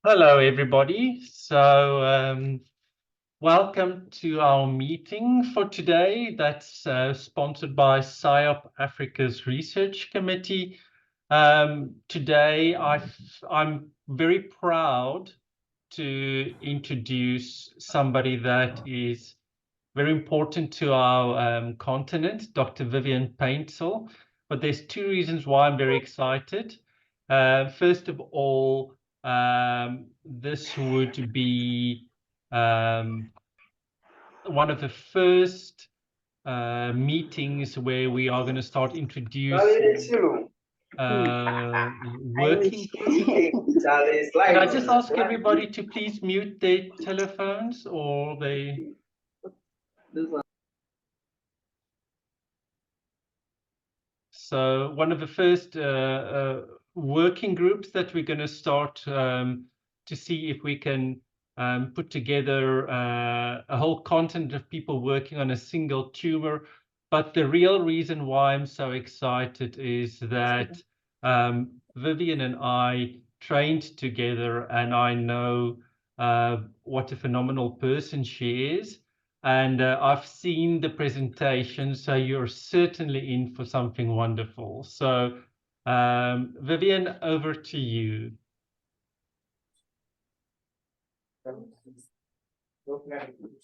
Hello, everybody. Welcome to our meeting for today. That's sponsored by SIOP Africa's Research Committee. Today, I'm very proud to introduce somebody that is very important to our continent, Dr. Vivian Paintsil. But there's two reasons why I'm very excited. First of all, this would be one of the first meetings where we are going to start introducing working groups. Can I just ask everybody to please mute their telephones or they... So one of the first working groups that we're going to start to see if we can put together a whole continent of people working on a single tumor. But the real reason why I'm so excited is that Vivian and I trained together, and I know what a phenomenal person she is. And I've seen the presentation, so you're certainly in for something wonderful. So, Vivian, over to you.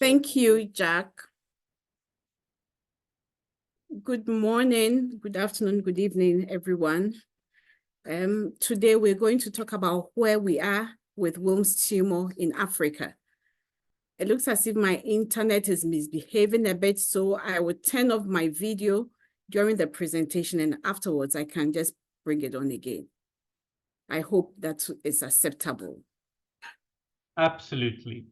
Thank you, Jack. Good morning, good afternoon, good evening, everyone. Today we're going to talk about where we are with Wilms tumor in Africa. It looks as if my internet is misbehaving a bit, so I will turn off my video during the presentation, and afterwards I can just bring it on again. I hope that is acceptable. Absolutely.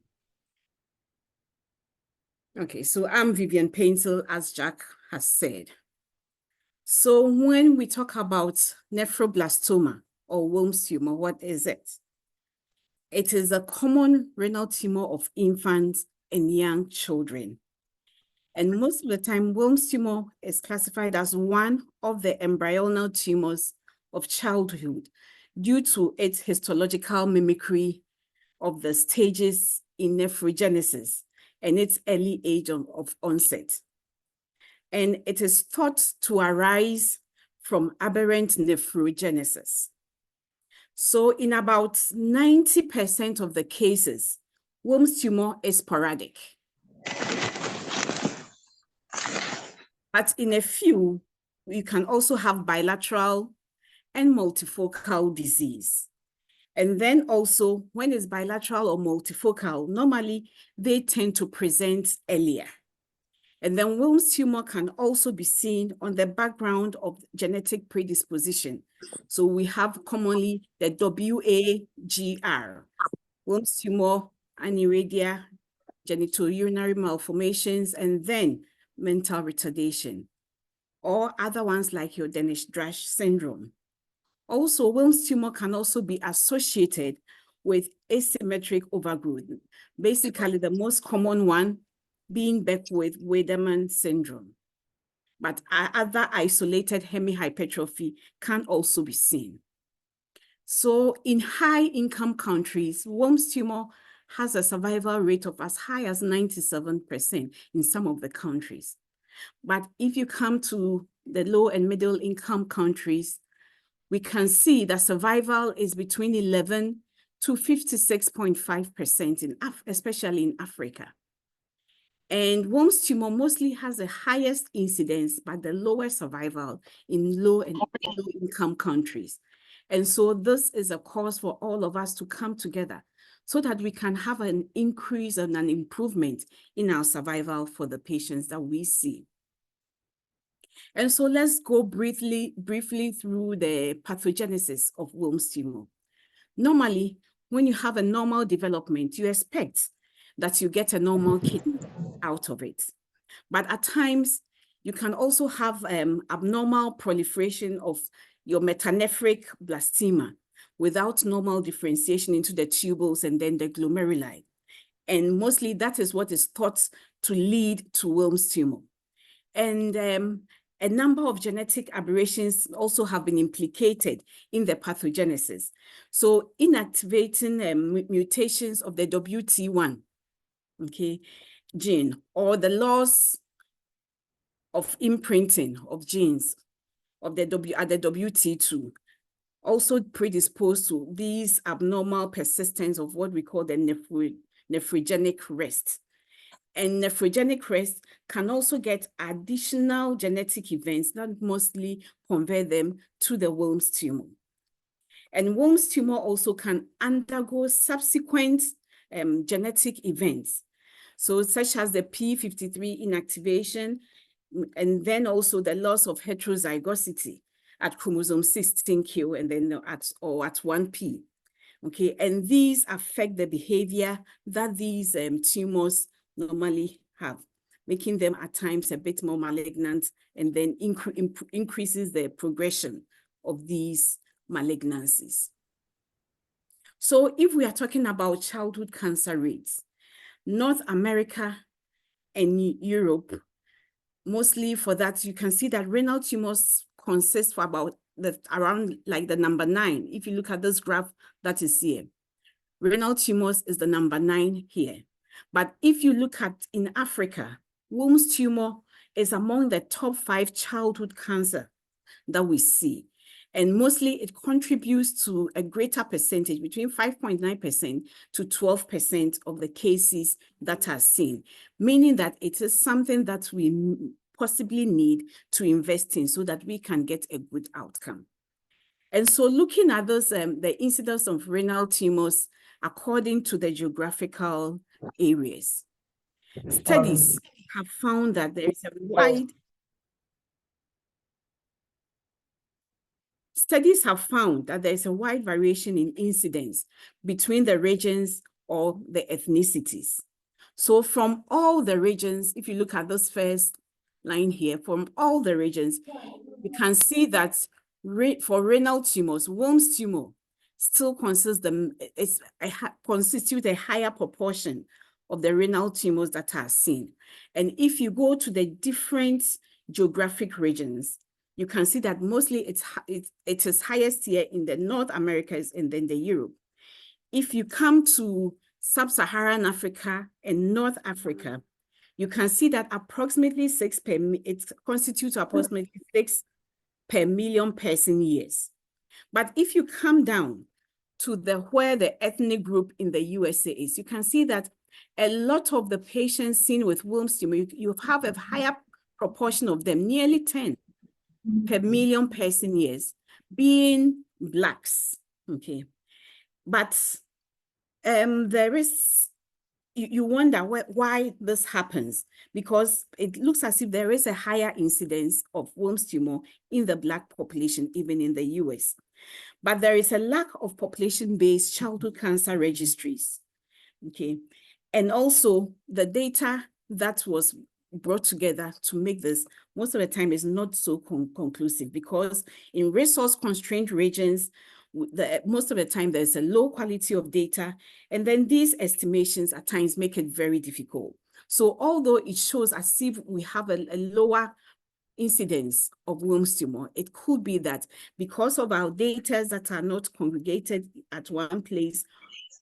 Okay, so I'm Vivian Paintsil, as Jack has said. So when we talk about nephroblastoma or Wilms tumor, what is it? It is a common renal tumor of infants and young children. And most of the time, Wilms tumor is classified as one of the embryonal tumors of childhood due to its histological mimicry of the stages in nephrogenesis and its early age of onset. And it is thought to arise from aberrant nephrogenesis. So in about 90% of the cases, Wilms tumor is sporadic. But in a few, you can also have bilateral and multifocal disease. And then also, when it's bilateral or multifocal, normally they tend to present earlier. And then Wilms tumor can also be seen on the background of genetic predisposition. So we have commonly the WAGR, Wilms tumor, aniridia, genitourinary malformations, and then mental retardation, or other ones like your Danish-Drash syndrome. Also, Wilms tumor can also be associated with asymmetric overgrowth. Basically, the most common one being Beck-Wiedemann syndrome. But other isolated hemihypertrophy can also be seen. So in high-income countries, Wilms tumor has a survival rate of as high as 97% in some of the countries. But if you come to the low and middle income countries, we can see that survival is between 11 to 56.5%, especially in Africa. And Wilms tumor mostly has the highest incidence, but the lowest survival in low and middle income countries. And so this is a cause for all of us to come together so that we can have an increase and an improvement in our survival for the patients that we see. And so let's go briefly through the pathogenesis of Wilms tumor. Normally, when you have a normal development, you expect that you get a normal kidney out of it. But at times, you can also have abnormal proliferation of your metanephric blastema without normal differentiation into the tubules and then the glomeruli. And mostly that is what is thought to lead to Wilms tumor. And a number of genetic aberrations also have been implicated in the pathogenesis. So inactivating mutations of the WT1, okay, gene, or the loss of imprinting of genes of the at the WT2, also predisposed to these abnormal persistence of what we call the nephrogenic rest. And nephrogenic rest can also get additional genetic events that mostly convert them to the Wilms tumor. And Wilms tumor also can undergo subsequent genetic events, so such as the p53 inactivation, and then also the loss of heterozygosity at chromosome 16q and then at 1p. Okay, and these affect the behavior that these tumors normally have, making them at times a bit more malignant, and then increases the progression of these malignancies. So if we are talking about childhood cancer rates, North America and Europe, mostly for that, you can see that renal tumors consist for about around like the number 9. If you look at this graph that is here, renal tumors is the number 9 here. But if you look at in Africa, Wilms tumor is among the top 5 childhood cancer that we see. And mostly it contributes to a greater percentage, between 5.9% to 12% of the cases that are seen, meaning that it is something that we possibly need to invest in so that we can get a good outcome. And so looking at those, the incidence of renal tumors according to the geographical areas, studies have found that there is a wide Studies have found that there is a wide variation in incidence between the regions or the ethnicities. So from all the regions, if you look at this first line here, from all the regions, you can see that for renal tumors, Wilms tumor still constitute a higher proportion of the renal tumors that are seen. And if you go to the different geographic regions, you can see that mostly it is highest here in the North Americas and then the Europe. If you come to Sub-Saharan Africa and North Africa, you can see that approximately it constitutes approximately 6 per million person years. But if you come down to where the ethnic group in the USA is, you can see that a lot of the patients seen with Wilms tumor, you have a higher proportion of them, nearly 10 per million person years, being Blacks, okay? But there is, you wonder why this happens, because it looks as if there is a higher incidence of Wilms tumor in the Black population, even in the US. But there is a lack of population-based childhood cancer registries, okay? And also the data that was brought together to make this, most of the time is not so conclusive, because in resource-constrained regions, most of the time there's a low quality of data, and then these estimations at times make it very difficult. So although it shows as if we have a lower incidence of Wilms tumor, it could be that because of our data that are not congregated at one place,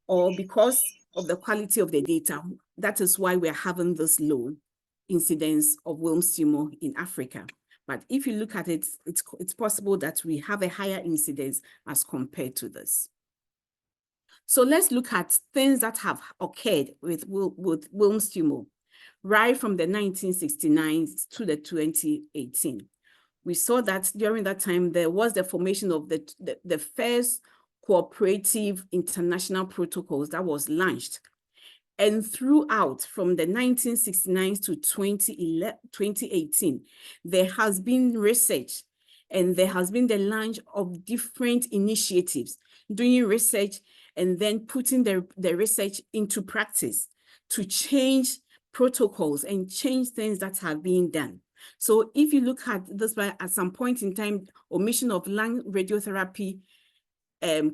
or because of the quality of the data, that is why we're having this low incidence of Wilms tumor in Africa. But if you look at it, it's possible that we have a higher incidence as compared to this. So let's look at things that have occurred with Wilms tumor right from the 1969s to the 2018. We saw that during that time, there was the formation of the first cooperative international protocols that was launched. And throughout, from the 1969 to 2018, there has been research, and there has been the launch of different initiatives, doing research and then putting the research into practice to change protocols and change things that have been done. So if you look at this, at some point in time, omission of lung radiotherapy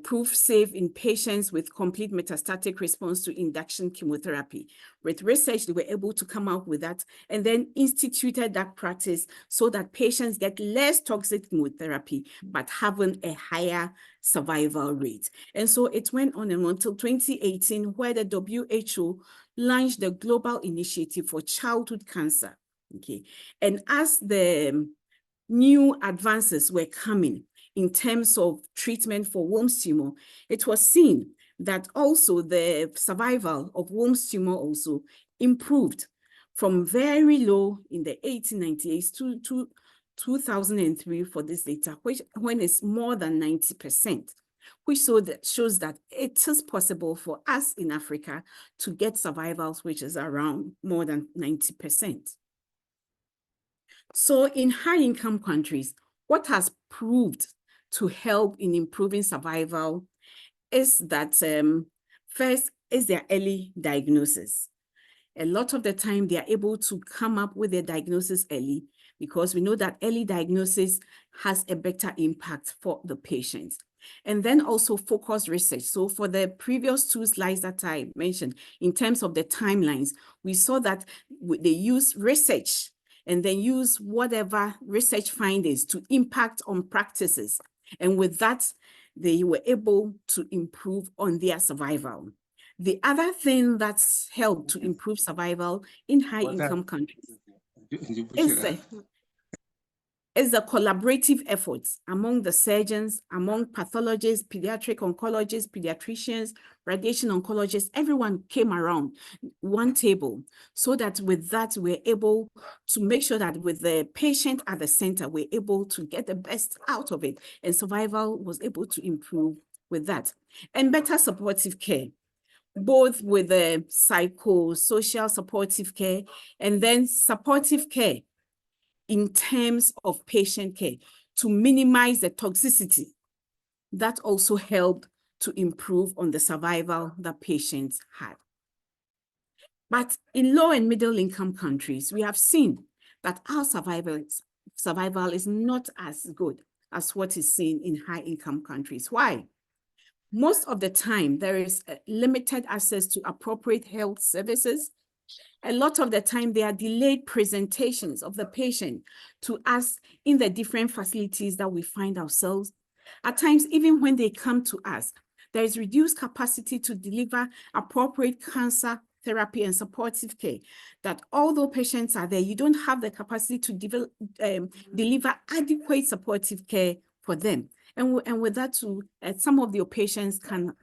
proved safe in patients with complete metastatic response to induction chemotherapy. With research, they were able to come out with that and then instituted that practice so that patients get less toxic chemotherapy, but having a higher survival rate. And so it went on and until 2018, where the WHO launched the Global Initiative for Childhood Cancer. Okay. And as the new advances were coming in terms of treatment for Wilms tumor, it was seen that also the survival of Wilms tumor also improved from very low in the 1898 to 2003 for this data, which when it's more than 90%, which shows that it is possible for us in Africa to get survivals, which is around more than 90%. So in high-income countries, what has proved to help in improving survival is that first is their early diagnosis. A lot of the time, they are able to come up with their diagnosis early because we know that early diagnosis has a better impact for the patients. And then also focused research. So for the previous two slides that I mentioned, in terms of the timelines, we saw that they use research and then use whatever research findings to impact on practices. And with that, they were able to improve on their survival. The other thing that's helped to improve survival in high-income countries is the collaborative efforts among the surgeons, among pathologists, pediatric oncologists, pediatricians, radiation oncologists. Everyone came around one table so that with that, we're able to make sure that with the patient at the center, we're able to get the best out of it. And survival was able to improve with that. And better supportive care, both with the psychosocial supportive care and then supportive care in terms of patient care to minimize the toxicity. That also helped to improve on the survival that patients had. But in low and middle income countries, we have seen that our survival is not as good as what is seen in high income countries. Why? Most of the time, there is limited access to appropriate health services. A lot of the time, there are delayed presentations of the patient to us in the different facilities that we find ourselves. At times, even when they come to us, there is reduced capacity to deliver appropriate cancer therapy and supportive care. That although patients are there, you don't have the capacity to deliver adequate supportive care for them. And with that too, some of your patients can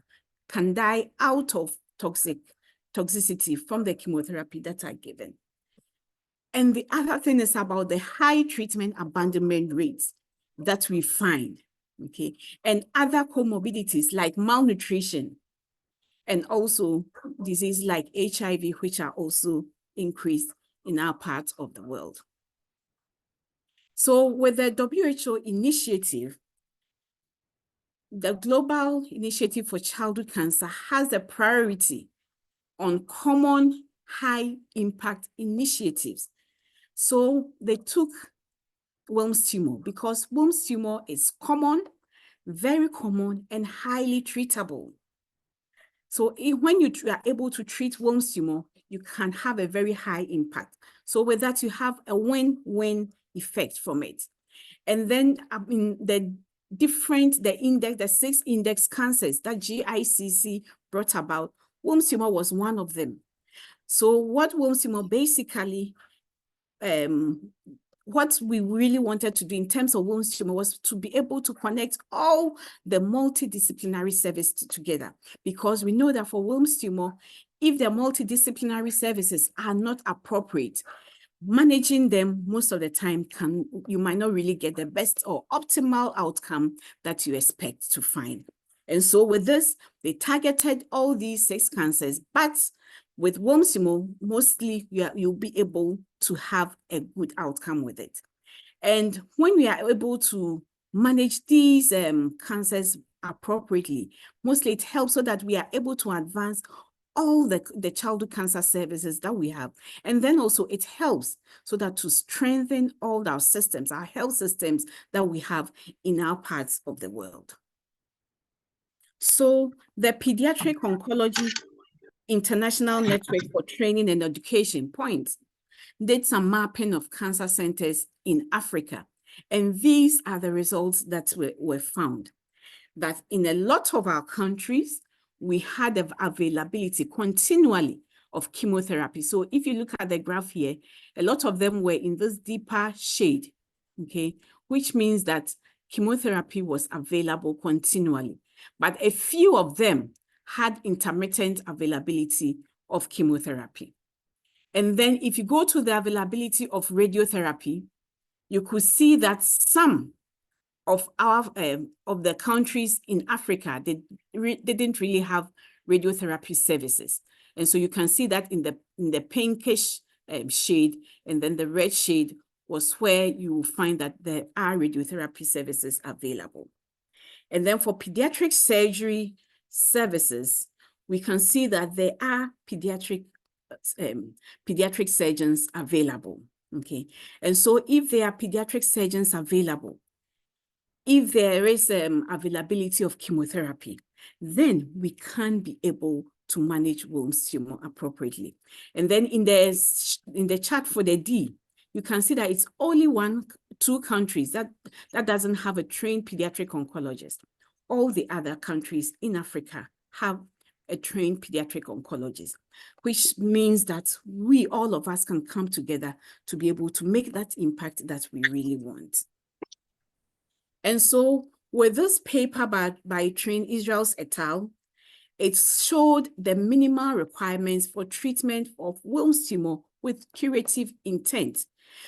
die out of toxicity from the chemotherapy that are given. And the other thing is about the high treatment abandonment rates that we find, okay? And other comorbidities like malnutrition and also disease like HIV, which are also increased in our part of the world. So with the WHO initiative, the Global Initiative for Childhood Cancer has a priority on common high impact initiatives. So they took Wilms tumor because Wilms tumor is common, very common, and highly treatable. So when you are able to treat Wilms tumor, you can have a very high impact. So with that, you have a win-win effect from it. And then the 6 index cancers that GICC brought about, Wilms tumor was one of them. So what Wilms tumor basically, what we really wanted to do in terms of Wilms tumor was to be able to connect all the multidisciplinary services together, because we know that for Wilms tumor, if the multidisciplinary services are not appropriate, managing them most of the time you might not really get the best or optimal outcome that you expect to find. And so with this, they targeted all these 6 cancers, but with Wilms tumor, mostly you'll be able to have a good outcome with it. And when we are able to manage these cancers appropriately, mostly it helps so that we are able to advance all the childhood cancer services that we have. And then also it helps so that to strengthen all our systems, our health systems that we have in our parts of the world. So the Pediatric Oncology International Network for Training and Education, POINT, did some mapping of cancer centers in Africa. And these are the results that were found. That in a lot of our countries, we had the availability continually of chemotherapy. So if you look at the graph here, a lot of them were in this deeper shade, okay, which means that chemotherapy was available continually. But a few of them had intermittent availability of chemotherapy. And then if you go to the availability of radiotherapy, you could see that some of the countries in Africa, they didn't really have radiotherapy services. And so you can see that in the pinkish shade, and then the red shade was where you will find that there are radiotherapy services available. And then for pediatric surgery services, we can see that there are pediatric surgeons available, okay? And so if there are pediatric surgeons available, if there is availability of chemotherapy, then we can be able to manage Wilms tumor appropriately. And then in the chart for the D, you can see that it's only 2 countries that doesn't have a trained pediatric oncologist. All the other countries in Africa have a trained pediatric oncologist, which means that all of us can come together to be able to make that impact that we really want. And so with this paper by Train Israels et al., it showed the minimal requirements for treatment of Wilms tumor with curative intent.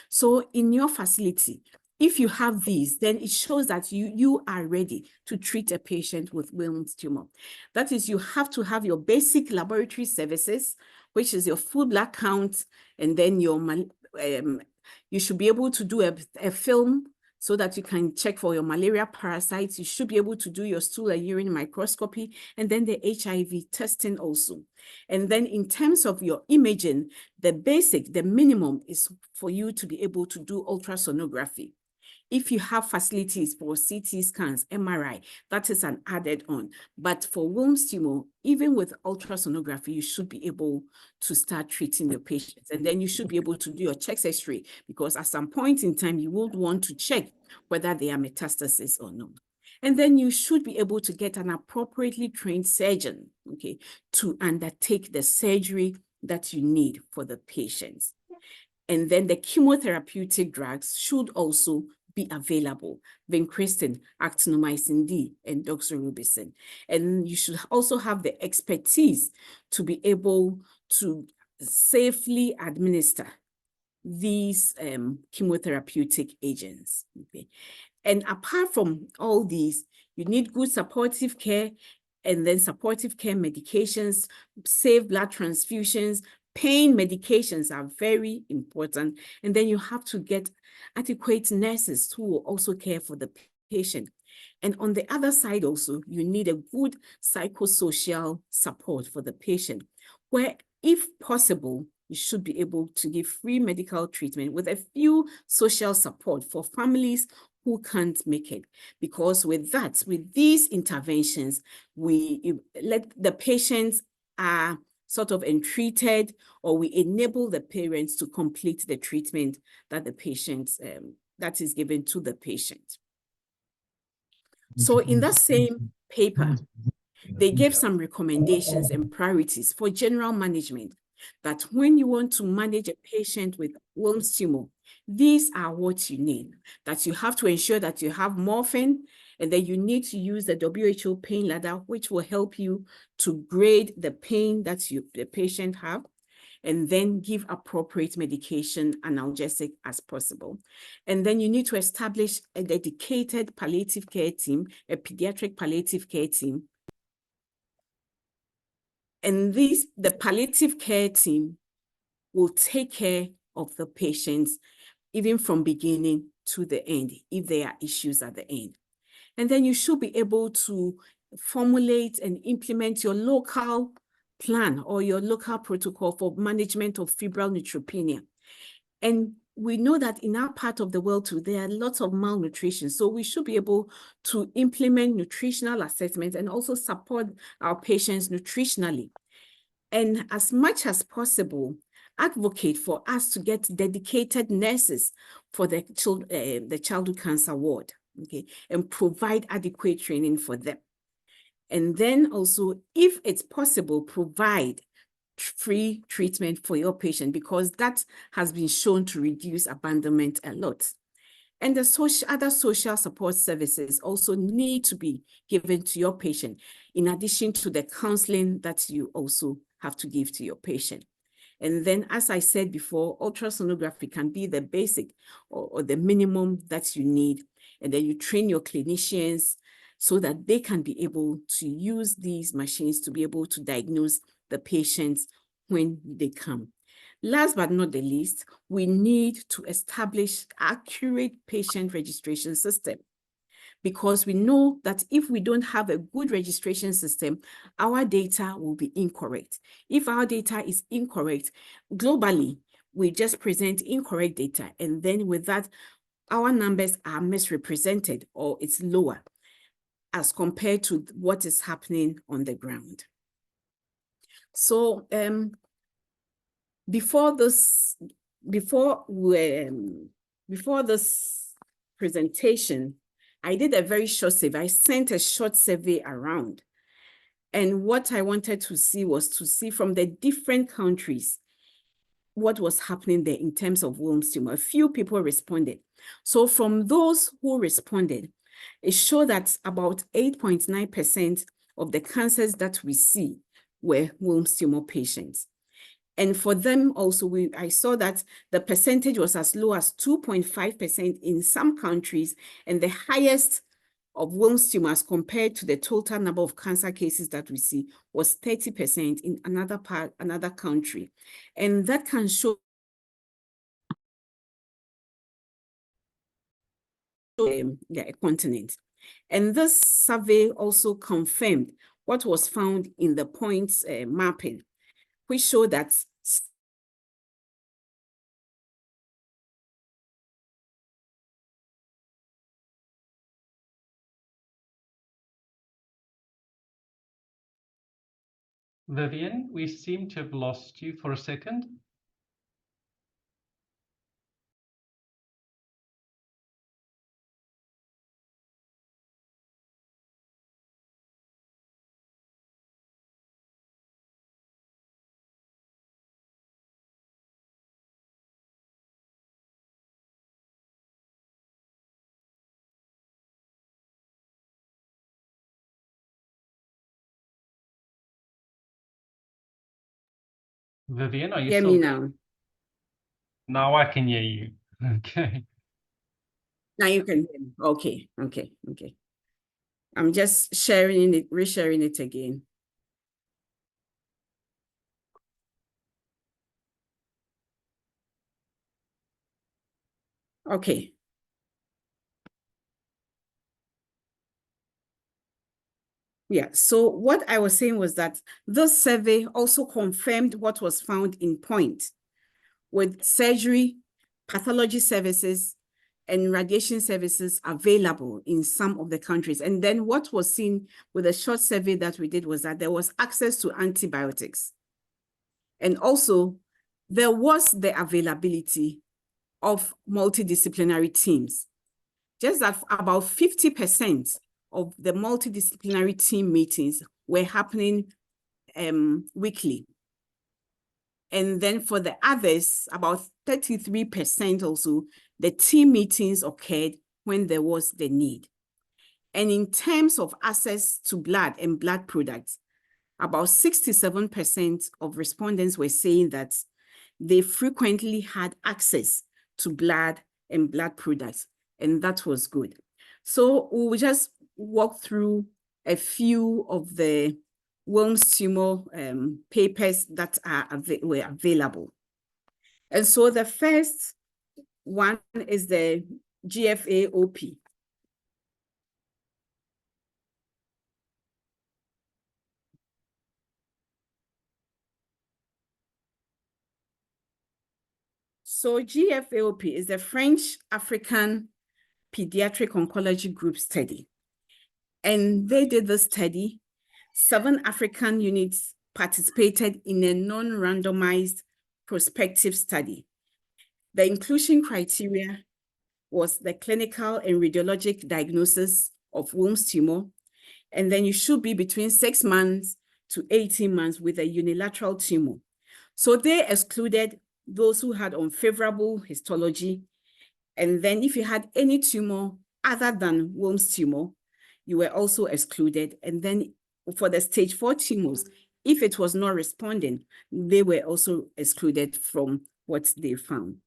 So in your facility, if you have these, then it shows that you are ready to treat a patient with Wilms tumor. That is, you have to have your basic laboratory services, which is your full blood count, and then you should be able to do a film so that you can check for your malaria parasites. You should be able to do your stool and urine microscopy, and then the HIV testing also. And then in terms of your imaging, the minimum is for you to be able to do ultrasonography. If you have facilities for CT scans, MRI, that is an added on. But for Wilms tumor, even with ultrasonography, you should be able to start treating your patients. And then you should be able to do your chest X-ray, because at some point in time, you would want to check whether they are metastasis or not. And then you should be able to get an appropriately trained surgeon, okay, to undertake the surgery that you need for the patients. And then the chemotherapeutic drugs should also be available: vincristine, actinomycin D, and doxorubicin. And you should also have the expertise to be able to safely administer these chemotherapeutic agents. Okay. And apart from all these, you need good supportive care, and then supportive care medications, safe blood transfusions. Pain medications are very important. And then you have to get adequate nurses who will also care for the patient. And on the other side also, you need a good psychosocial support for the patient, where, if possible, you should be able to give free medical treatment with a few social support for families who can't make it. Because with these interventions, we let the patients are sort of entreated, or we enable the parents to complete the treatment that the patient, that is given to the patient. So in that same paper, they gave some recommendations and priorities for general management, that when you want to manage a patient with Wilms tumor, these are what you need. That you have to ensure that you have morphine, and then you need to use the WHO pain ladder, which will help you to grade the pain that the patient have, and then give appropriate medication, analgesic as possible. And then you need to establish a dedicated palliative care team, a pediatric palliative care team. And the palliative care team will take care of the patients, even from beginning to the end, if there are issues at the end. And then you should be able to formulate and implement your local plan or your local protocol for management of febrile neutropenia. And we know that in our part of the world too, there are lots of malnutrition. So we should be able to implement nutritional assessments and also support our patients nutritionally. And as much as possible, advocate for us to get dedicated nurses for the childhood cancer ward, okay, and provide adequate training for them. And then also, if it's possible, provide free treatment for your patient, because that has been shown to reduce abandonment a lot. And the other social support services also need to be given to your patient, in addition to the counseling that you also have to give to your patient. And then, as I said before, ultrasonography can be the basic or the minimum that you need. And then you train your clinicians so that they can be able to use these machines to be able to diagnose the patients when they come. Last but not the least, we need to establish accurate patient registration system, because we know that if we don't have a good registration system, our data will be incorrect. If our data is incorrect, globally, we just present incorrect data, and then with that, our numbers are misrepresented, or it's lower as compared to what is happening on the ground. So before this presentation, I did a very short survey. I sent a short survey around. And what I wanted to see was to see from the different countries what was happening there in terms of Wilms tumor. A few people responded. So from those who responded, it showed that about 8.9% of the cancers that we see were Wilms tumor patients. And for them also, I saw that the percentage was as low as 2.5% in some countries, and the highest of Wilms tumors compared to the total number of cancer cases that we see was 30% in another country. And that can show a continent. And this survey also confirmed what was found in the points mapping, which showed that Vivian, we seem to have lost you for a second. Vivian, are you hear still me there? now? Now I can hear you. Okay. Now you can hear me. Okay. I'm just sharing it, resharing it again. Okay. Yeah, so what I was saying was that this survey also confirmed what was found in point, with surgery, pathology services, and radiation services available in some of the countries. And then what was seen with a short survey that we did was that there was access to antibiotics. And also, there was the availability of multidisciplinary teams. Just that about 50% of the multidisciplinary team meetings were happening weekly. And then for the others, about 33% also, the team meetings occurred when there was the need. And in terms of access to blood and blood products, about 67% of respondents were saying that they frequently had access to blood and blood products, and that was good. So we'll just walk through a few of the Wilms tumor papers that were available. And so the first one is the GFAOP. So So GFAOP is the French African Pediatric Oncology Group study. And they did the study. 7 African units participated in a non-randomized prospective study. The inclusion criteria was the clinical and radiologic diagnosis of Wilms tumor, and then you should be between 6 months to 18 months with a unilateral tumor. So they excluded those who had unfavorable histology, and then if you had any tumor other than Wilms tumor, you were also excluded. And then for the stage 4 tumors, if it was not responding, they were also excluded from what they found.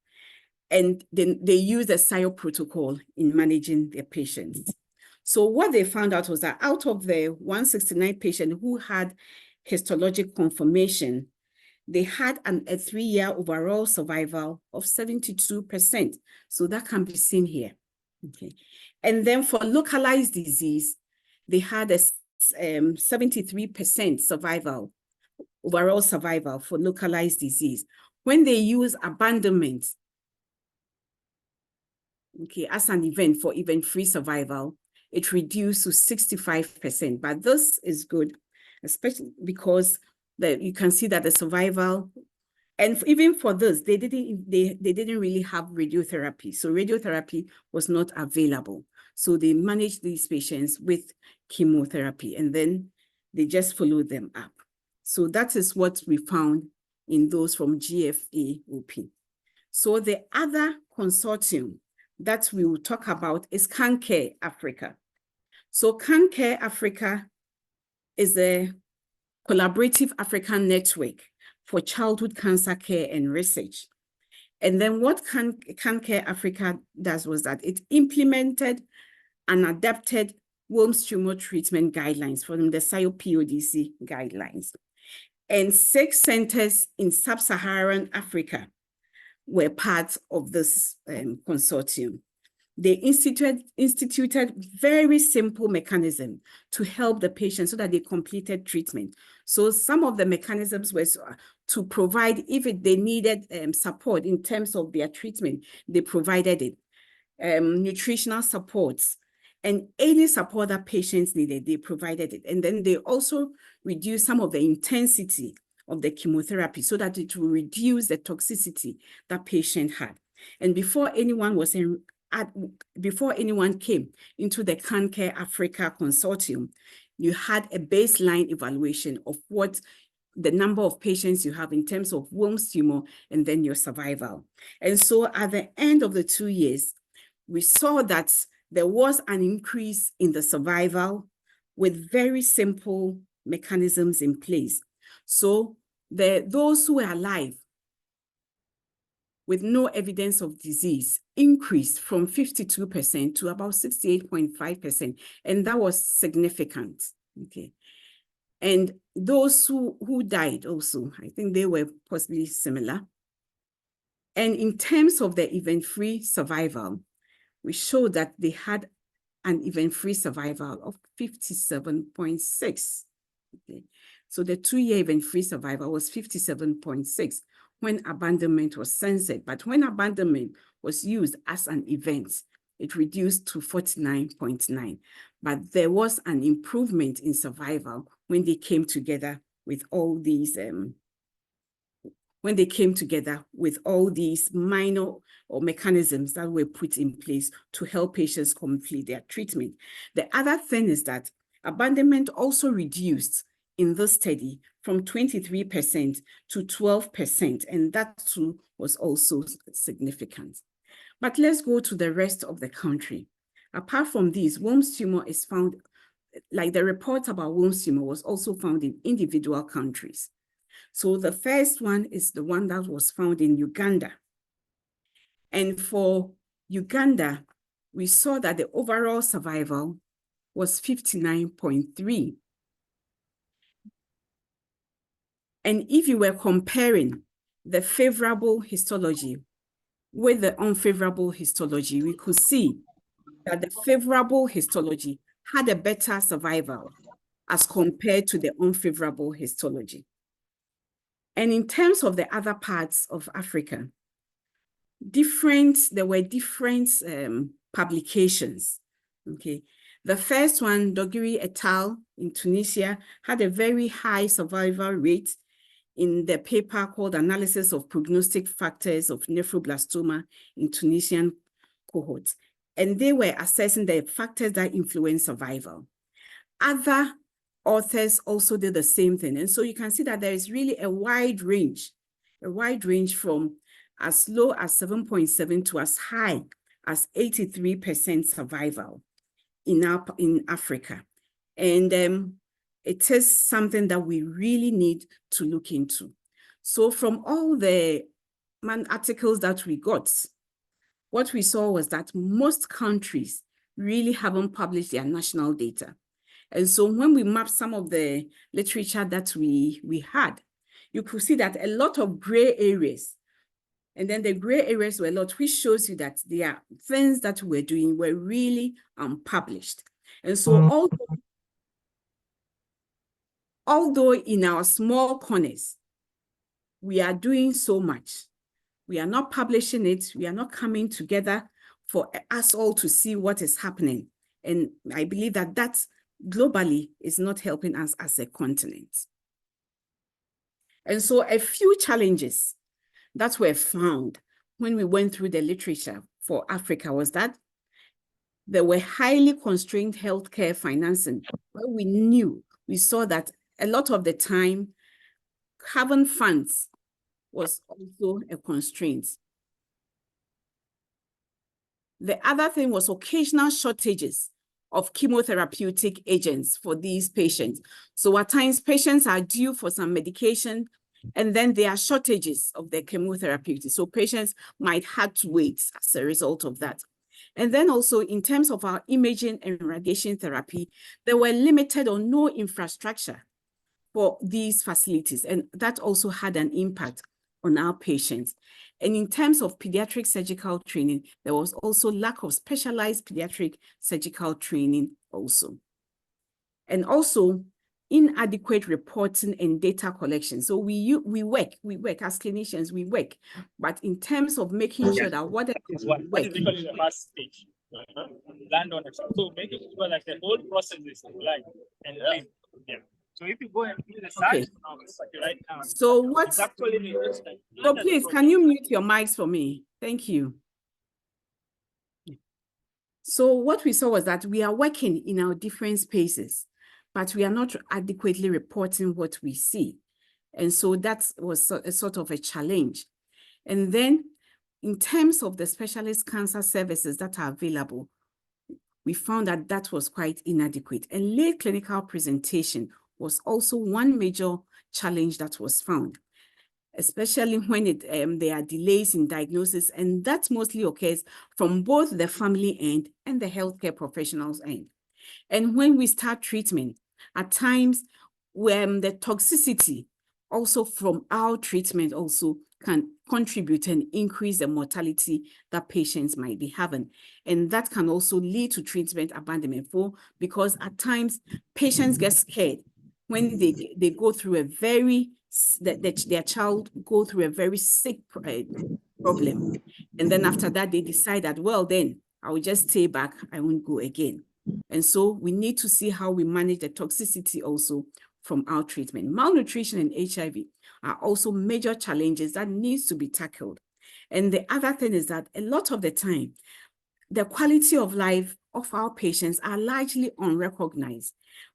And then they used a SIOP protocol in managing their patients. So what they found out was that out of the 169 patients who had histologic confirmation, they had a 3-year overall survival of 72%. So that can be seen here. Okay. And then for localized disease, they had a 73% survival, overall survival for localized disease. When they use abandonment, okay, as an event for event-free survival, it reduced to 65%. But this is good, especially because you can see that the survival, and even for this, they didn't really have radiotherapy. So radiotherapy was not available. So they managed these patients with chemotherapy, and then they just followed them up. So that is what we found in those from GFAOP. So the other consortium that we will talk about is CanCare Africa. So CanCare Africa is a collaborative African network for childhood cancer care and research. And then what CanCare Africa does was that it implemented and adapted Wilms tumor treatment guidelines from the SIOP-PODC guidelines. And 6 centers in sub-Saharan Africa were part of this consortium. They instituted very simple mechanism to help the patient so that they completed treatment. So some of the mechanisms were to provide, if they needed support in terms of their treatment, they provided it. Nutritional supports and any support that patients needed, they provided it. And then they also reduced some of the intensity of the chemotherapy so that it will reduce the toxicity that patient had. And before anyone came into the CanCare Africa consortium, you had a baseline evaluation of what the number of patients you have in terms of Wilms tumor and then your survival. And so at the end of the 2 years, we saw that there was an increase in the survival with very simple mechanisms in place. So those who were alive with no evidence of disease increased from 52% to about 68.5%, and that was significant, okay? And those who died also, I think they were possibly similar. And in terms of the event-free survival, we showed that they had an event-free survival of 57.6, okay? So the 2-year event-free survival was 57.6 when abandonment was censored. But when abandonment was used as an event, it reduced to 49.9. But there was an improvement in survival when they came together with all these minor or mechanisms that were put in place to help patients complete their treatment. The other thing is that abandonment also reduced in this study from 23% to 12%, and that too was also significant. But let's go to the rest of the country. Apart from these, Wilms tumor is found, like the report about Wilms tumor was also found in individual countries. So the first one is the one that was found in Uganda. And for Uganda, we saw that the overall survival was 59.3. And if you were comparing the favorable histology with the unfavorable histology, we could see that the favorable histology had a better survival as compared to the unfavorable histology. And in terms of the other parts of Africa, there were different publications. Okay. The first one, Dogiri et al. In Tunisia, had a very high survival rate in the paper called Analysis of Prognostic Factors of Nephroblastoma in Tunisian cohorts. And they were assessing the factors that influence survival. Other authors also did the same thing. And so you can see that there is really a wide range from as low as 7.7 to as high as 83% survival in Africa. And it is something that we really need to look into. So from all the articles that we got, what we saw was that most countries really haven't published their national data. And so when we mapped some of the literature that we had, you could see that a lot of gray areas, and then the gray areas were a lot, which shows you that there are things that we're doing were really unpublished. And so although in our small corners, we are doing so much, we are not publishing it, we are not coming together for us all to see what is happening. And I believe that that globally is not helping us as a continent. And so a few challenges that were found when we went through the literature for Africa was that there were highly constrained healthcare financing. Well, we saw that a lot of the time, having funds was also a constraint. The other thing was occasional shortages of chemotherapeutic agents for these patients. So at times, patients are due for some medication, and then there are shortages of the chemotherapy. So patients might have to wait as a result of that. And then also in terms of our imaging and radiation therapy, there were limited or no infrastructure for these facilities. And that also had an impact on our patients. And in terms of pediatric surgical training, there was also lack of specialized pediatric surgical training also. And also inadequate reporting and data collection. So we work as clinicians, we work, but in terms of making sure that what is the first stage, land on it. So making sure that the whole process is aligned and clean. Yeah. So if you go and do the science right now, so what's actually so please, can you mute your mics for me? Thank you. So what we saw was that we are working in our different spaces, but we are not adequately reporting what we see. And so that was a sort of a challenge. And then in terms of the specialist cancer services that are available, we found that that was quite inadequate. And late clinical presentation was also one major challenge that was found, especially when there are delays in diagnosis, and that mostly occurs from both the family end and the healthcare professionals end. And when we start treatment, at times when the toxicity also from our treatment also can contribute and increase the mortality that patients might be having. And that can also lead to treatment abandonment because at times patients get scared when they go through a their child go through a very sick problem. And then after that, they decide that, well, then I will just stay back, I won't go again. And so we need to see how we manage the toxicity also from our treatment. Malnutrition and HIV are also major challenges that needs to be tackled. And the other thing is that a lot of the time, the quality of life of our patients are largely unrecognized,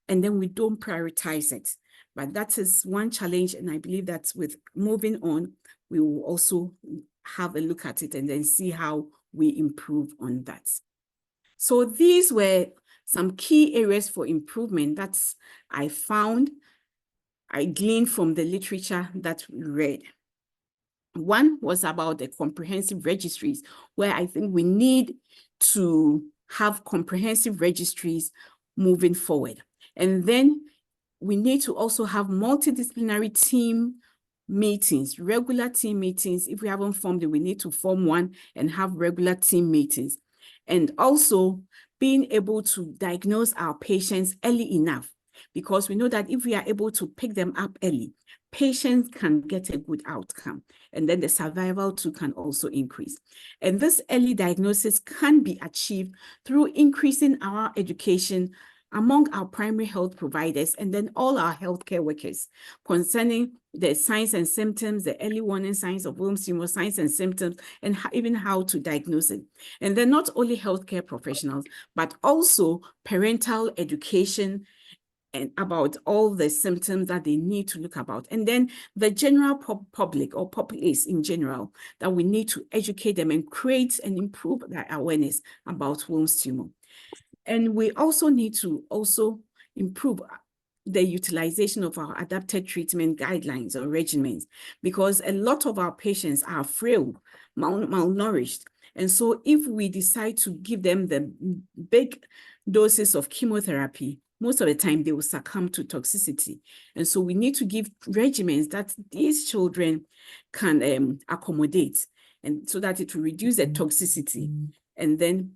and then we don't prioritize it. But that is one challenge, and I believe that with moving on, we will also have a look at it and then see how we improve on that. So these were some key areas for improvement that I found, I gleaned from the literature that we read. One was about the comprehensive registries, where I think we need to have comprehensive registries moving forward. And then we need to also have multidisciplinary team meetings, regular team meetings. If we haven't formed it, we need to form one and have regular team meetings. And also being able to diagnose our patients early enough. because we know that if we are able to pick them up early, patients can get a good outcome, and then the survival too can also increase. And this early diagnosis can be achieved through increasing our education among our primary health providers and then all our healthcare workers concerning the signs and symptoms, the early warning signs of Wilms tumor, signs and symptoms, and even how to diagnose it. And then not only healthcare professionals, but also parental education and about all the symptoms that they need to look about. And then the general public or populace in general, that we need to educate them and create and improve their awareness about Wilms tumor. And we also need to also improve the utilization of our adapted treatment guidelines or regimens, because a lot of our patients are frail, malnourished. And so if we decide to give them the big doses of chemotherapy, most of the time they will succumb to toxicity. And so we need to give regimens that these children can accommodate, and so that it will reduce the toxicity. And then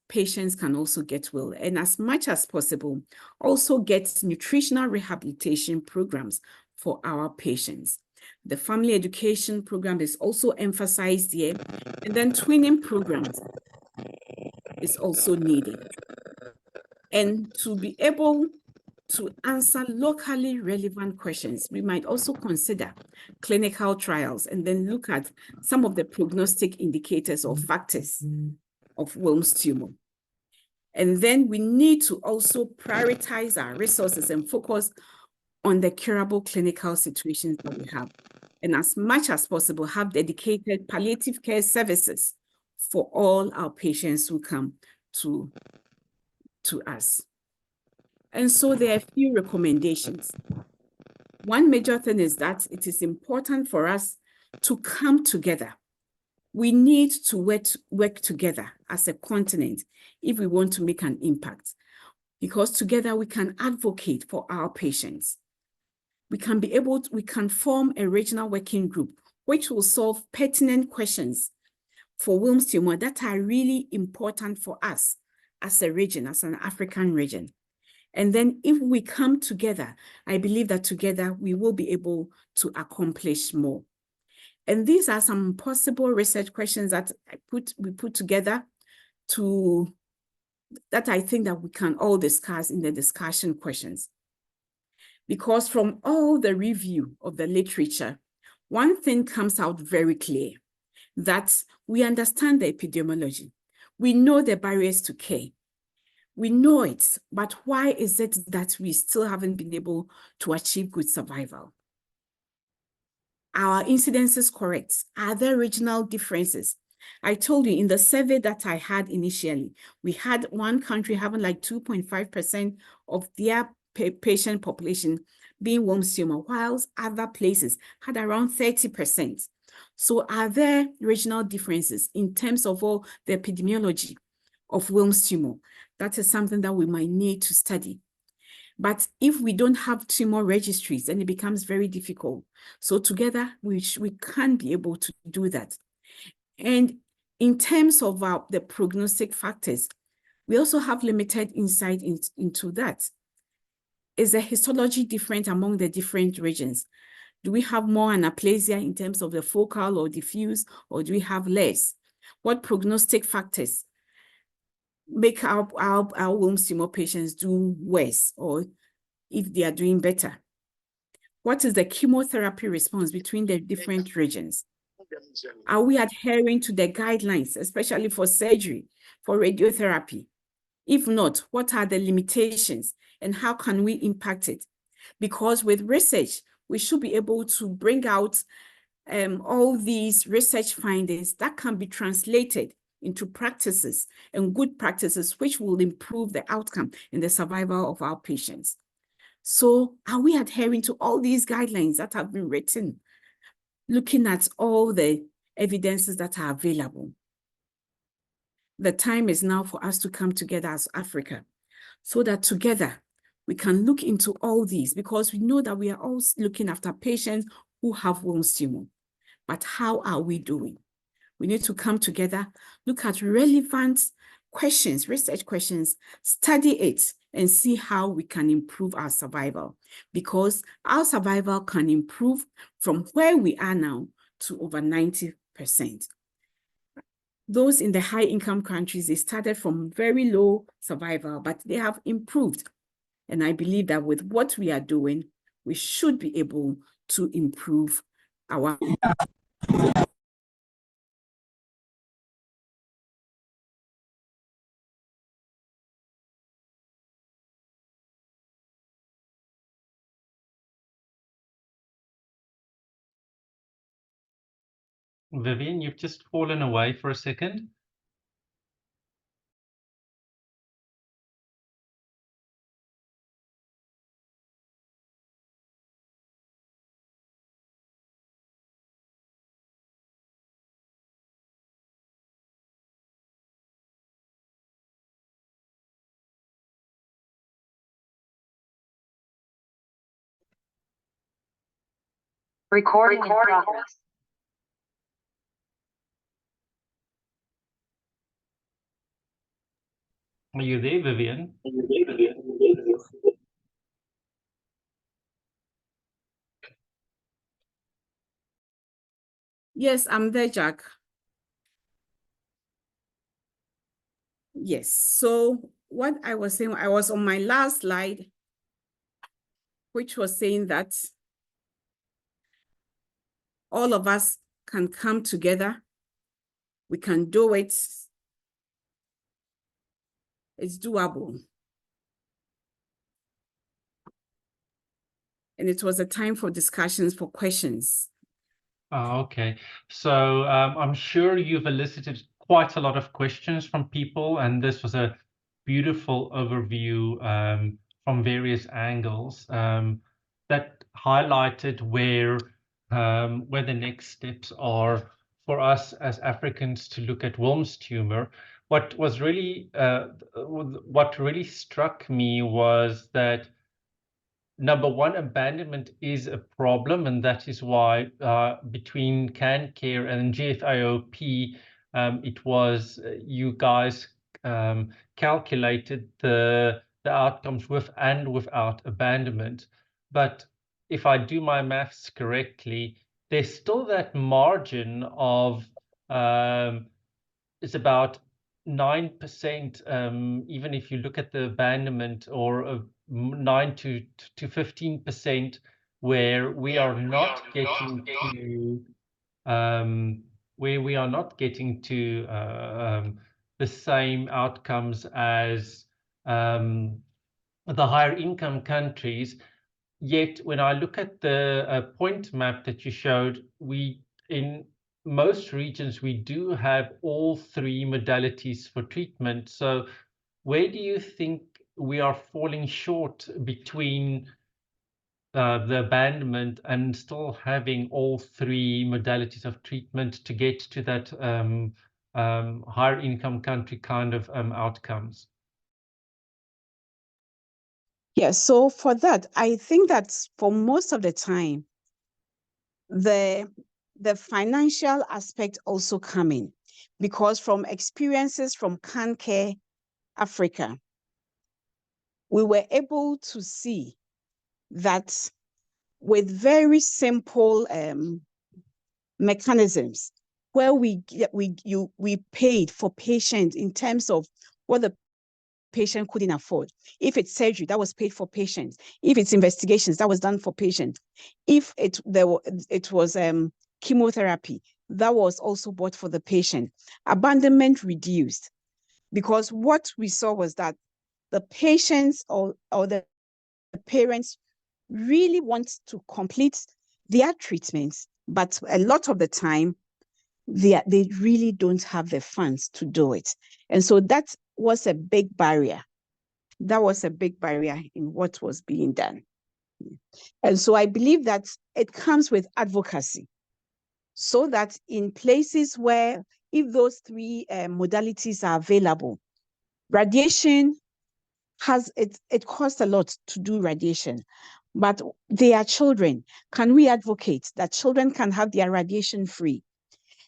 patients can also get well, and as much as possible, also get nutritional rehabilitation programs for our patients. The family education program is also emphasized here, and then twinning programs is also needed. And to be able to answer locally relevant questions, we might also consider clinical trials and then look at some of the prognostic indicators or factors of Wilms tumor. And then we need to also prioritize our resources and focus on the curable clinical situations that we have. And as much as possible, have dedicated palliative care services for all our patients who come to us. And so there are a few recommendations. One major thing is that it is important for us to come together. We need to work together as a continent if we want to make an impact, because together we can advocate for our patients. We can form a regional working group which will solve pertinent questions for Wilms tumor that are really important for us as a region, as an African region. And then if we come together, I believe that together we will be able to accomplish more. And these are some possible research questions that we put together that I think that we can all discuss in the discussion questions. Because from all the review of the literature, one thing comes out very clear, that we understand the epidemiology. We know the barriers to care. We know it, but why is it that we still haven't been able to achieve good survival? Our incidences correct? Are there regional differences? I told you in the survey that I had initially, we had one country having like 2.5% of their patient population being Wilms tumor, whilst other places had around 30%. So are there regional differences in terms of all the epidemiology of Wilms tumor? That is something that we might need to study. But if we don't have tumor registries, then it becomes very difficult. So together, we can be able to do that. And in terms of the prognostic factors, we also have limited insight into that. Is the histology different among the different regions? Do we have more anaplasia in terms of the focal or diffuse, or do we have less? What prognostic factors make our Wilms tumor patients do worse, or if they are doing better? What is the chemotherapy response between the different regions? Are we adhering to the guidelines, especially for surgery, for radiotherapy? If not, what are the limitations and how can we impact it? Because with research, we should be able to bring out all these research findings that can be translated into practices and good practices, which will improve the outcome and the survival of our patients. So are we adhering to all these guidelines that have been written, looking at all the evidences that are available? The time is now for us to come together as Africa, so that together we can look into all these, because we know that we are all looking after patients who have Wilms tumor. But how are we doing? We need to come together, look at relevant questions, research questions, study it, and see how we can improve our survival, because our survival can improve from where we are now to over 90%. Those in the high income countries, they started from very low survival, but they have improved. And I believe that with what we are doing, we should be able to improve our Vivian, you've just fallen away for a second. Recording in progress. Are you there, Vivian? Yes, I'm there, Jack. Yes, so what I was saying, I was on my last slide, which was saying that all of us can come together. We can do it. It's doable. And it was a time for discussions, for questions. Okay, so I'm sure you've elicited quite a lot of questions from people, and this was a beautiful overview from various angles that highlighted where the next steps are for us as Africans to look at Wilms tumor. What really struck me was that, number one, abandonment is a problem, and that is why between CanCare and GFIOP, it was you guys calculated the outcomes with and without abandonment. But if I do my maths correctly, there's still that margin of it's about 9%, even if you look at the abandonment, or 9 to 15%, where we are not getting to the same outcomes as the higher income countries. Yet when I look at the point map that you showed, in most regions, we do have all three modalities for treatment. So where do you think we are falling short between the abandonment and still having all three modalities of treatment to get to that higher income country kind of outcomes? Yes, so for that, I think that for most of the time, the financial aspect also come in, because from experiences from CanCare Africa, we were able to see that with very simple mechanisms, where we paid for patients in terms of what the patient couldn't afford. If it's surgery, that was paid for patients. If it's investigations, that was done for patients. If it was chemotherapy, that was also bought for the patient. Abandonment reduced, because what we saw was that the patients or the parents really want to complete their treatments, but a lot of the time they really don't have the funds to do it. And so that was a big barrier. That was a big barrier in what was being done. And so I believe that it comes with advocacy, so that in places where, if those three modalities are available, radiation it costs a lot to do radiation, but they are children. Can we advocate that children can have their radiation free?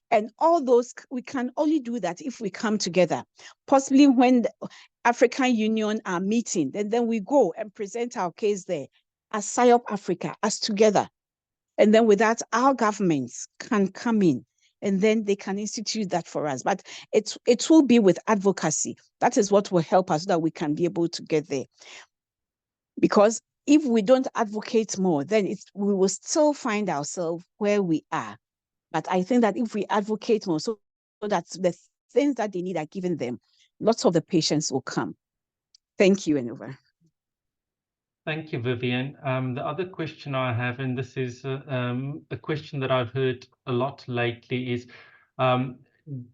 And all those, we can only do that if we come together. Possibly when the African Union are meeting, then we go and present our case there as SIOP Africa, as together. And then with that, our governments can come in and then they can institute that for us. But it will be with advocacy. That is what will help us so that we can be able to get there. Because if we don't advocate more, then we will still find ourselves where we are. But I think that if we advocate more, so that the things that they need are given them, lots of the patients will come. Thank you, and over. Thank you, Vivian. The other question I have, and this is a question that I've heard a lot lately, is in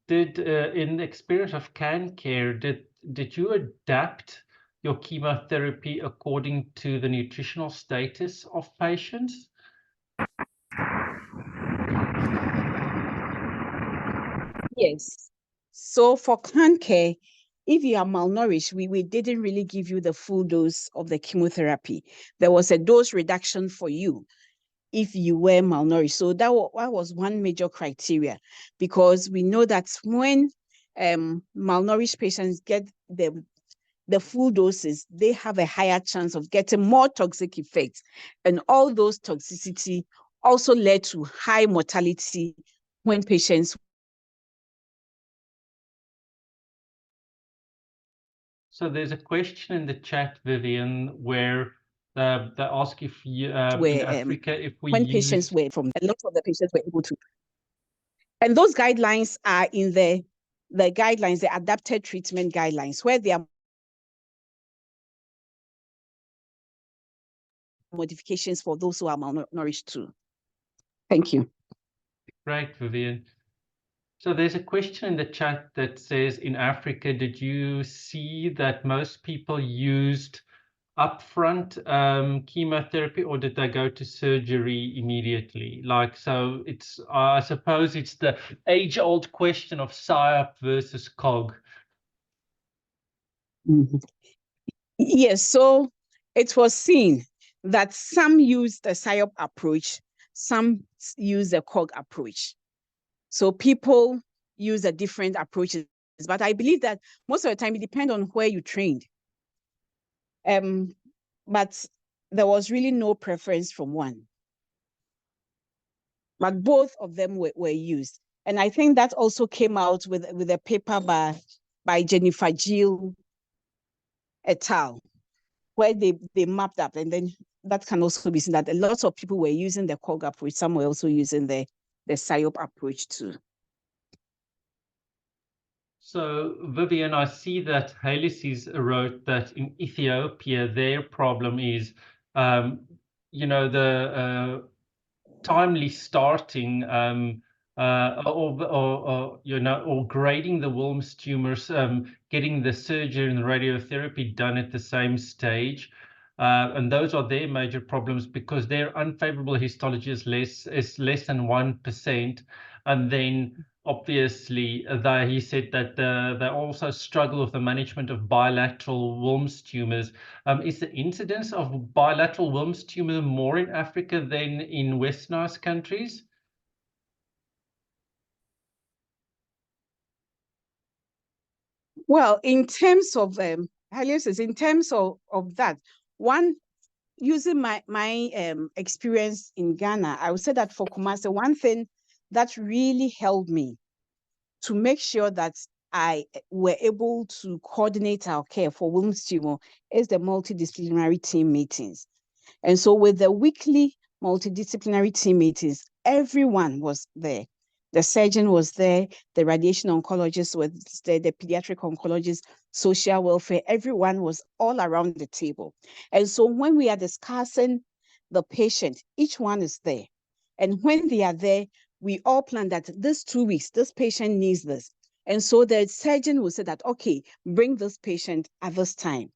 the experience of CanCare, did you adapt your chemotherapy according to the nutritional status of patients? Yes. So for CanCare, if you are malnourished, we didn't really give you the full dose of the chemotherapy. There was a dose reduction for you if you were malnourished. So that was one major criteria, because we know that when malnourished patients get the full doses, they have a higher chance of getting more toxic effects. And all those toxicity also led to high mortality when patients. So there's a question in the chat, Vivian, where they ask if you, in Africa, if we when patients were from, a lot of the patients were able to. And those guidelines are in the guidelines, the adapted treatment guidelines, where there are modifications for those who are malnourished too. Thank you. Great, Vivian. So there's a question in the chat that says, in Africa, did you see that most people used upfront chemotherapy, or did they go to surgery immediately? Like, so it's, I suppose it's the age-old question of SIOP versus COG. Mm-hmm. Yes, so it was seen that some used the SIOP approach, some use the COG approach. So people use a different approaches, but I believe that most of the time it depends on where you trained. But there was really no preference from one. But both of them were used. And I think that also came out with a paper by Jennifer Gill et al., where they mapped up, and then that can also be seen that a lot of people were using the COG approach, some were also using the SIOP approach too. So, Vivian, I see that Halises wrote that in Ethiopia, their problem is, you know, the timely starting or you know, or grading the Wilms tumors, getting the surgery and radiotherapy done at the same stage. And those are their major problems, because their unfavorable histology is less than 1%. And then obviously he said that they also struggle with the management of bilateral Wilms tumors. Is the incidence of bilateral Wilms tumor more in Africa than in westernized countries? Well, in terms of in terms of that, one, using my experience in Ghana, I would say that for Kumasi, one thing that really helped me to make sure that I were able to coordinate our care for Wilms tumor is the multidisciplinary team meetings. And so with the weekly multidisciplinary team meetings, everyone was there. The surgeon was there, the radiation oncologist was there, the pediatric oncologist, social welfare, everyone was all around the table. And so when we are discussing the patient, each one is there. And when they are there, we all plan that this 2 weeks, this patient needs this. And so the surgeon will say that, okay, bring this patient at this time.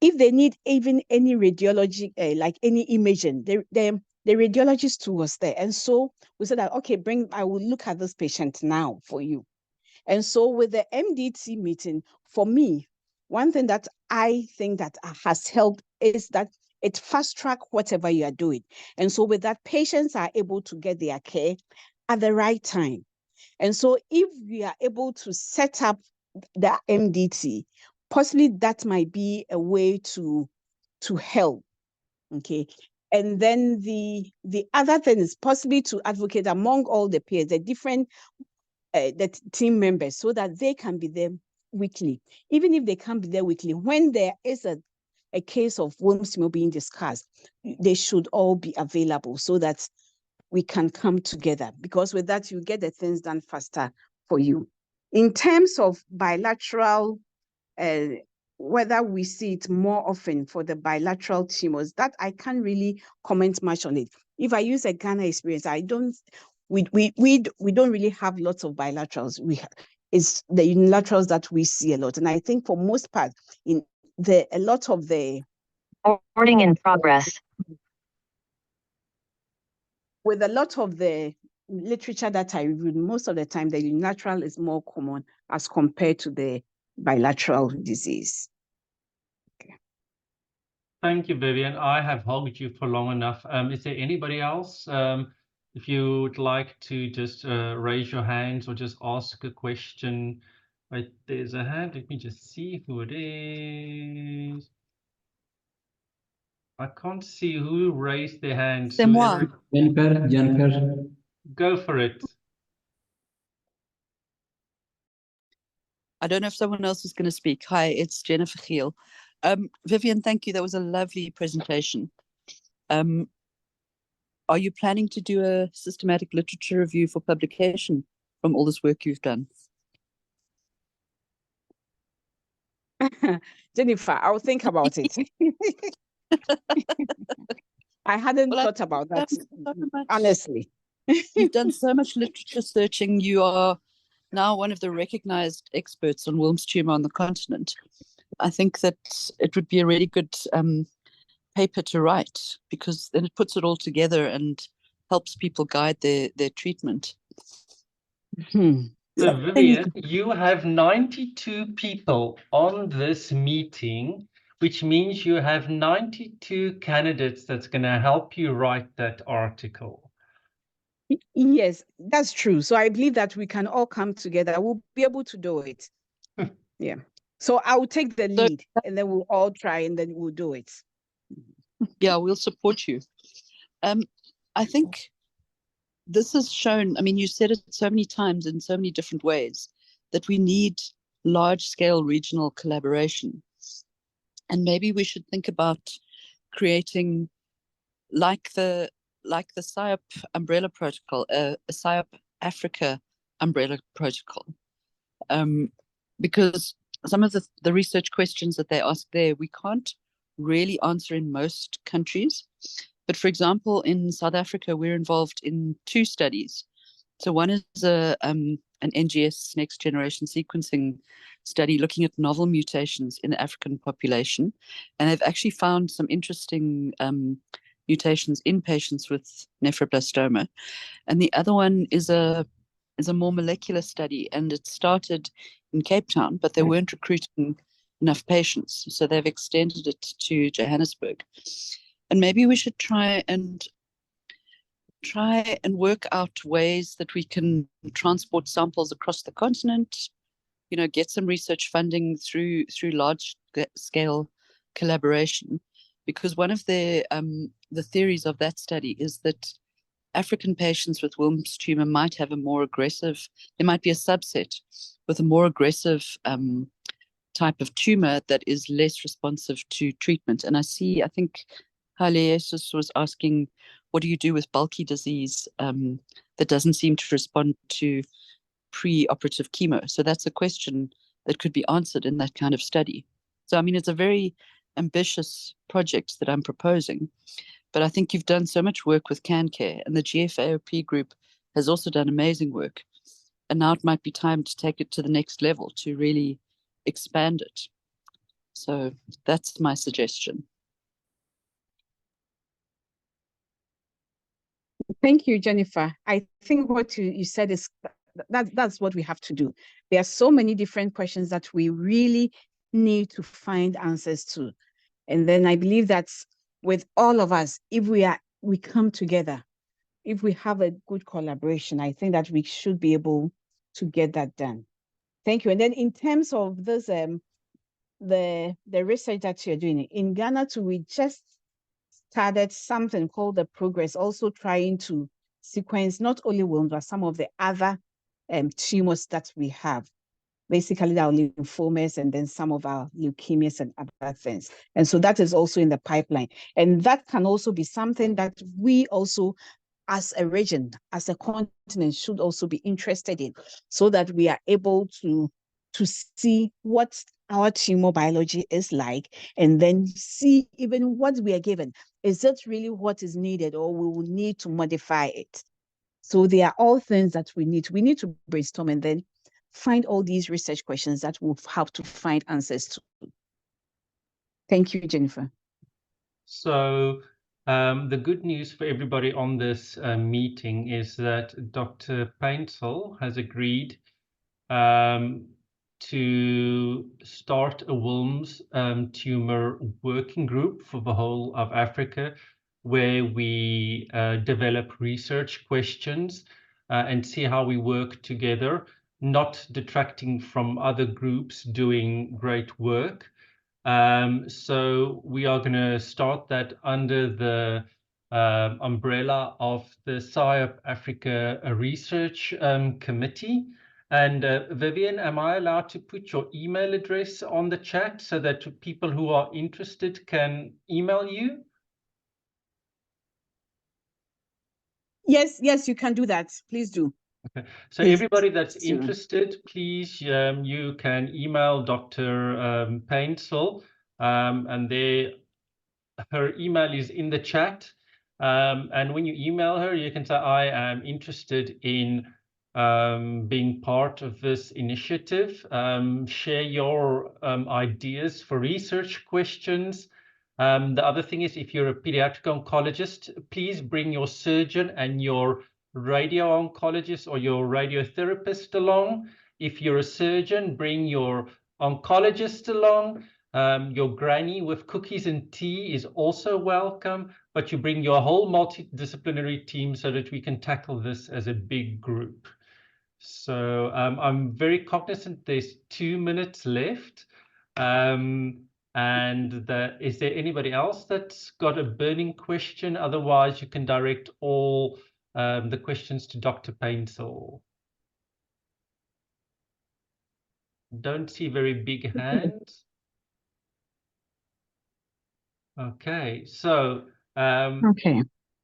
If they need even any radiology, like any imaging, the radiologist too was there. And so we said that, okay, I will look at this patient now for you. And so with the MDT meeting, for me, one thing that I think that has helped is that it fast track whatever you are doing. And so with that, patients are able to get their care at the right time. And so if we are able to set up the MDT, possibly that might be a way to help. Okay. And then the other thing is possibly to advocate among all the peers, the different the team members, so that they can be there weekly. Even if they can't be there weekly, when there is a case of Wilms tumor being discussed, they should all be available so that we can come together, because with that, you get the things done faster for you. In terms of bilateral, whether we see it more often for the bilateral tumors, that I can't really comment much on it. If I use a Ghana experience, we don't really have lots of bilaterals. It's the unilaterals that we see a lot. And I think for most part, a lot of the Recording in progress. with a lot of the literature that I read, most of the time the unilateral is more common as compared to the bilateral disease. Okay. Thank you, Vivian. I have hogged you for long enough. Is there anybody else? If you would like to just raise your hands or just ask a question. Right, there's a hand. Let me just see who it is. I can't see who raised their hand. C'est moi. Jennifer. Go for it. I don't know if someone else is going to speak. Hi, it's Jennifer Giel. Vivian, thank you. That was a lovely presentation. Are you planning to do a systematic literature review for publication from all this work you've done? Jennifer, I'll think about it. I hadn't thought about that, honestly. You've done so much literature searching. You are now one of the recognized experts on Wilms tumor on the continent. I think that it would be a really good paper to write, because then it puts it all together and helps people guide their treatment. So Vivian, you have 92 people on this meeting, which means you have 92 candidates that's going to help you write that article. Yes, that's true. So I believe that we can all come together. We'll be able to do it. Yeah. So I will take the lead and then we'll all try and then we'll do it. Yeah, we'll support you. I think this has shown, I mean, you said it so many times in so many different ways, that we need large-scale regional collaboration. And maybe we should think about creating, like the SIOP umbrella protocol, a SIOP Africa umbrella protocol. Because some of the research questions that they ask there, we can't really answer in most countries. But for example, in South Africa, we're involved in 2 studies. So one is an NGS, next generation sequencing study, looking at novel mutations in the African population. And they've actually found some interesting mutations in patients with nephroblastoma. And the other one is a more molecular study, and it started in Cape Town, but they weren't recruiting enough patients. So they've extended it to Johannesburg. And maybe we should try and work out ways that we can transport samples across the continent, you know, get some research funding through large scale collaboration. Because one of the theories of that study is that African patients with Wilms tumor might have a more aggressive, there might be a subset with a more aggressive type of tumor that is less responsive to treatment. And I think Halesus was asking, what do you do with bulky disease that doesn't seem to respond to pre-operative chemo? So that's a question that could be answered in that kind of study. So, I mean, it's a very ambitious project that I'm proposing, but I think you've done so much work with CanCare, and the GFAOP group has also done amazing work. And now it might be time to take it to the next level, to really expand it. So that's my suggestion. Thank you, Jennifer. I think what you said is that's what we have to do. There are so many different questions that we really need to find answers to. And then I believe that with all of us, if we come together if we have a good collaboration, I think that we should be able to get that done. Thank you. And then in terms of this, the research that you're doing in Ghana too, we just started something called the Progress, also trying to sequence not only Wilms, but some of the other tumors that we have. Basically, our lymphomas and then some of our leukemias and other things. And so that is also in the pipeline. And that can also be something that we also, as a region, as a continent, should also be interested in, so that we are able to see what our tumor biology is like, and then see even what we are given. Is it really what is needed, or we will need to modify it? So they are all things that we need to brainstorm and then find all these research questions that we'll have to find answers to. Thank you, Jennifer. So the good news for everybody on this meeting is that Dr. Paintsil has agreed to start a Wilms tumor working group for the whole of Africa, where we develop research questions and see how we work together, not detracting from other groups doing great work. So we are going to start that under the umbrella of the SciUp Africa Research Committee. And Vivian, am I allowed to put your email address on the chat so that people who are interested can email you? Yes, you can do that. Please do. Okay. So Please everybody that's do. interested, please, you can email Dr. Paintsil, and her email is in the chat. And when you email her, you can say, I am interested in being part of this initiative. Share your ideas for research questions. The other thing is, if you're a pediatric oncologist, please bring your surgeon and your radio oncologist or your radiotherapist along. If you're a surgeon, bring your oncologist along. Your granny with cookies and tea is also welcome, but you bring your whole multidisciplinary team so that we can tackle this as a big group. So I'm very cognizant there's 2 minutes left. Is there anybody else that's got a burning question? Otherwise, you can direct all the questions to Dr. Paintsil. Don't see very big hands. Okay, so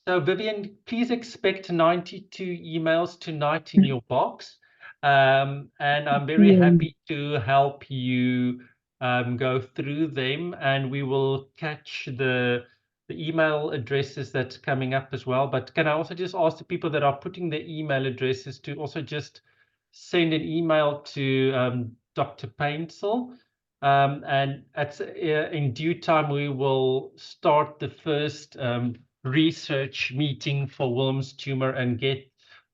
so Vivian, please expect 92 emails tonight in your box, and I'm very happy to help you go through them, and we will catch the email addresses that's coming up as well. But can I also just ask the people that are putting their email addresses to also just send an email to Dr. Paintsil? And in due time, we will start the first research meeting for Wilms tumor and get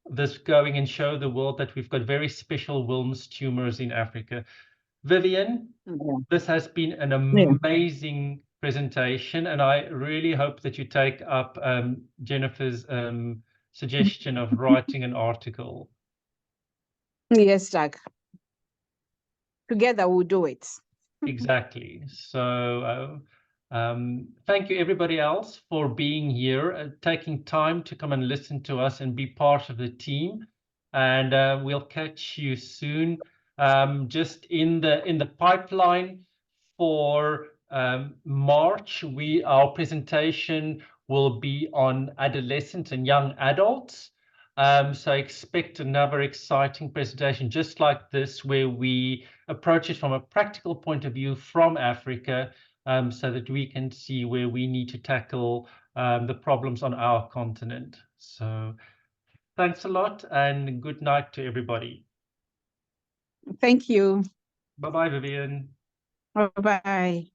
this going and show the world that we've got very special Wilms tumors in Africa. Vivian, this has been an amazing presentation, and I really hope that you take up Jennifer's suggestion of writing an article. Yes, Jack. Together we'll do it. Exactly. So thank you everybody else for being here, taking time to come and listen to us and be part of the team. And we'll catch you soon. Just in the pipeline for March, our presentation will be on adolescents and young adults. So expect another exciting presentation just like this, where we approach it from a practical point of view from Africa, so that we can see where we need to tackle the problems on our continent. So thanks a lot and good night to everybody. Thank you. Bye-bye, Vivian. Bye-bye.